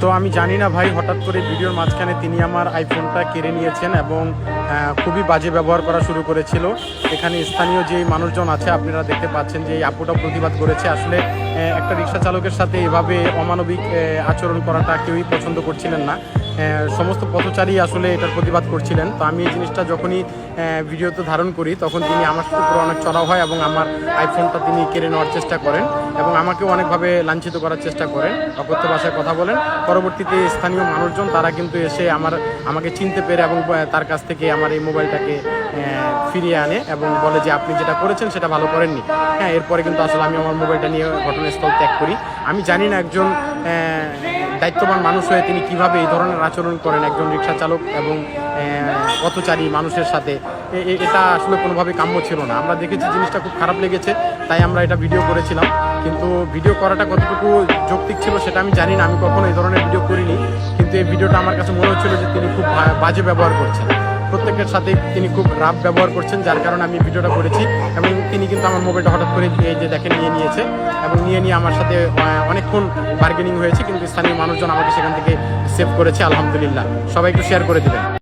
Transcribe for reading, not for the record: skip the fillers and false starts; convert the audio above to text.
তো আমি জানি না ভাই, হঠাৎ করে ভিডিওর মাঝখানে তিনি আমার আইফোনটা কেড়ে নিয়েছেন এবং খুবই বাজে ব্যবহার করা শুরু করেছিল। এখানে স্থানীয় যে মানুষজন আছে আপনারা দেখতে পাচ্ছেন যে এই আপুটা প্রতিবাদ করেছে। আসলে একটা রিক্সা চালকের সাথে এভাবে অমানবিক আচরণ করাটা কেউই পছন্দ করছিলেন না। সমস্ত পথচারী আসলে এটার প্রতিবাদ করছিলেন। তো আমি এই জিনিসটা যখনই ভিডিওতে ধারণ করি তখন তিনি আমার উপরে অনেক চড়াও হয় এবং আমার আইফোনটা তিনি কেড়ে নেওয়ার চেষ্টা করেন এবং আমাকেও অনেকভাবে লাঞ্ছিত করার চেষ্টা করেন, অকথ্য ভাষায় কথা বলেন। পরবর্তীতে স্থানীয় মানুষজন তারা কিন্তু এসে আমাকে চিনতে পেরে এবং তার কাছ থেকে আমার এই মোবাইলটাকে ফিরিয়ে আনে এবং বলে যে আপনি যেটা করেছেন সেটা ভালো করেননি। হ্যাঁ, এরপরে কিন্তু আসলে আমি আমার মোবাইলটা নিয়ে ঘটনাস্থল ত্যাগ করি। আমি জানি না একজন দায়িত্ববান মানুষ হয়ে তিনি কিভাবে এই ধরনের আচরণ করেন একজন রিক্সা চালক এবং পথচারী মানুষের সাথে। এটা আসলে কোনোভাবে কাম্য ছিল না। আমরা দেখেছি জিনিসটা খুব খারাপ লেগেছে, তাই আমরা এটা ভিডিও করেছিলাম। কিন্তু ভিডিও করাটা কতটুকু যৌক্তিক ছিল সেটা আমি জানি না, আমি কখনো এই ধরনের ভিডিও করিনি। কিন্তু এই ভিডিওটা আমার কাছে মনে হচ্ছিল যে তিনি খুব বাজে ব্যবহার করছেন, প্রত্যেকের সাথে তিনি খুব রাফ ব্যবহার করছেন, যার কারণে আমি ভিডিওটা করেছি। এবং তিনি কিন্তু আমার মোবাইলটা হঠাৎ করে এই যে দেখেন নিয়েছে এবং নিয়ে আমার সাথে অনেকক্ষণ বার্গেনিং হয়েছে, কিন্তু স্থানীয় মানুষজন আমাকে সেখান থেকে সেভ করেছে। আলহামদুলিল্লাহ। সবাই একটু শেয়ার করে দিবেন।